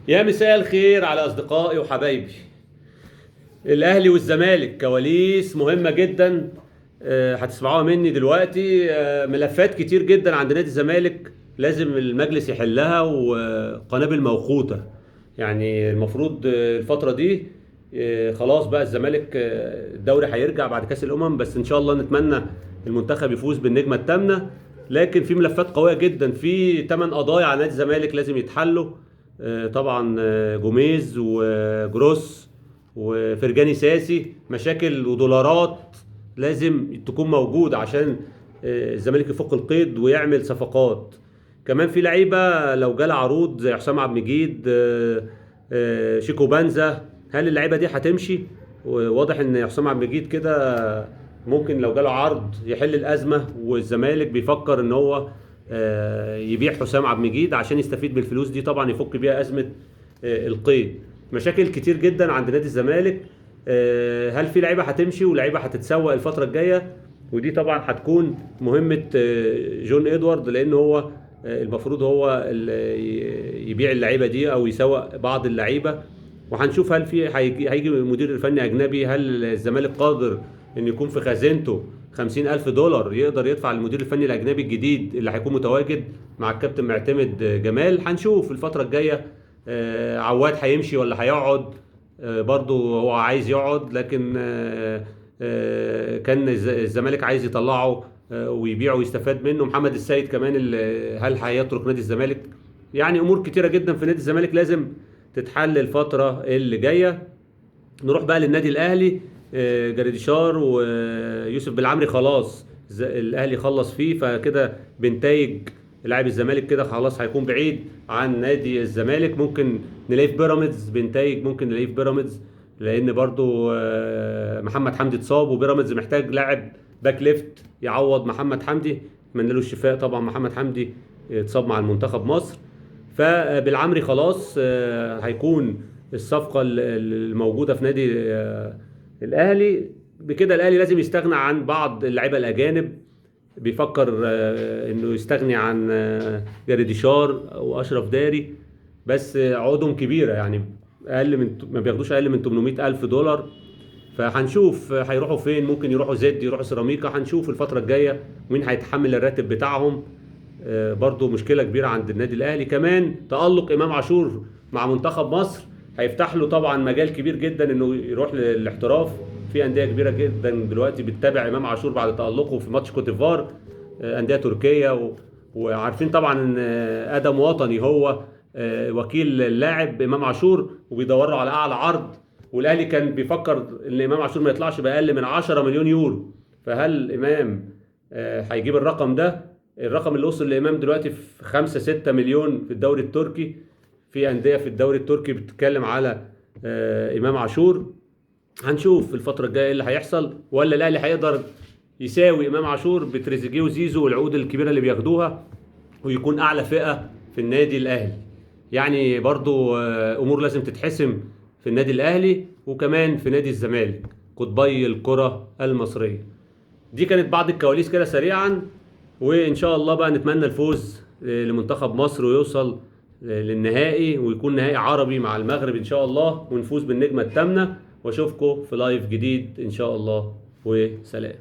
يا مساء الخير على أصدقائي وحبايبي. الأهلي والزمالك كواليس مهمة جدا. هتسمعوها مني دلوقتي. ملفات كتير جدا عند نادي الزمالك لازم المجلس يحلها، وقنابل موقوتة. يعني المفروض الفترة دي خلاص بقى الزمالك الدوري هيرجع بعد كأس الأمم، بس إن شاء الله نتمنى المنتخب يفوز بالنجمة الثامنة. لكن في ملفات قوية جدا، في 8 قضايا على نادي الزمالك لازم يتحلوا. طبعا جوميز وجروس وفرجاني ساسي، مشاكل ودولارات لازم تكون موجود عشان الزمالك يفك القيد ويعمل صفقات. كمان في لعيبه لو جالها عروض زي حسام عبد المجيد، شيكو بانزا، هل اللعيبه دي هتمشي؟ واضح ان حسام عبد المجيد كده ممكن لو جاله عرض يحل الازمه، والزمالك بيفكر ان هو يبيع حسام عبد المجيد عشان يستفيد بالفلوس دي، طبعا يفك بيها ازمه القيد. مشاكل كتير جدا عند نادي الزمالك. هل في لعيبه هتمشي ولعيبه هتتسوق الفتره الجايه؟ ودي طبعا هتكون مهمه جون ادوارد، لان هو المفروض هو يبيع اللعيبه دي او يسوق بعض اللعيبه. وهنشوف هل هيجي مدير الفني اجنبي، هل الزمالك قادر ان يكون في خزينته 50,000 دولار يقدر يدفع للمدير الفني الاجنبي الجديد اللي هيكون متواجد مع الكابتن معتمد جمال. هنشوف الفتره الجايه عواد هيمشي ولا هيقعد. برضو هو عايز يقعد، لكن كان الزمالك عايز يطلعه ويبيعه ويستفاد منه. محمد السيد كمان هل هيترك نادي الزمالك؟ يعني امور كتيره جدا في نادي الزمالك لازم تتحل الفتره اللي جايه. نروح بقى للنادي الاهلي. جراديشار ويوسف بالعمري خلاص الاهلي خلص فيه، فكده بنتايج لاعب الزمالك كده خلاص هيكون بعيد عن نادي الزمالك. ممكن نلاقيه في بيراميدز، بنتايج ممكن نلاقيه في بيراميدز، لان برضو محمد حمدي اتصاب وبيراميدز محتاج لاعب باك ليفت يعوض محمد حمدي. اتمنى له الشفاء طبعا، محمد حمدي اتصاب مع المنتخب مصر. فبالعمري خلاص هيكون الصفقة الموجودة في نادي الأهلي. بكده الأهلي لازم يستغنى عن بعض اللعيبة الأجانب. بيفكر إنه يستغني عن جراديشار وأشرف داري، بس عقودهم كبيرة، يعني أقل من ما بياخدوش أقل من 800 ألف دولار. فهنشوف هيروحوا فين، ممكن يروحوا زد، يروحوا سيراميكا. هنشوف الفترة الجاية مين هيتحمل الراتب بتاعهم. برضو مشكلة كبيرة عند النادي الأهلي. كمان تألق إمام عاشور مع منتخب مصر هيفتح له طبعا مجال كبير جدا إنه يروح للاحتراف. في أندية كبيرة جدا دلوقتي بتتابع إمام عاشور بعد تألقه في ماتش كوتيفار، أندية تركية وعارفين طبعا إن آدم وطني هو وكيل اللاعب إمام عاشور، وبيدوروا على أعلى عرض. والأهلي كان بيفكر إن إمام عاشور ما يطلعش بأقل من 10 مليون يورو. فهل إمام هيجيب الرقم ده؟ الرقم اللي وصل لإمام دلوقتي في 5-6 مليون في الدوري التركي. في أندية في الدوري التركي بتتكلم على إمام عاشور. هنشوف الفترة الجاية ايه اللي هيحصل، ولا الأهلي هيقدر يساوي إمام عاشور بتريزيجيه وزيزو والعقود الكبيرة اللي بياخدوها ويكون أعلى فئة في النادي الأهلي. يعني برضو أمور لازم تتحسم في النادي الأهلي وكمان في نادي الزمالك، قطبي الكرة المصرية. دي كانت بعض الكواليس كده سريعا، وإن شاء الله بقى نتمنى الفوز لمنتخب مصر ويوصل للنهائي، ويكون نهائي عربي مع المغرب إن شاء الله، ونفوز بالنجمة الثامنة. واشوفكم في لايف جديد إن شاء الله، وسلام.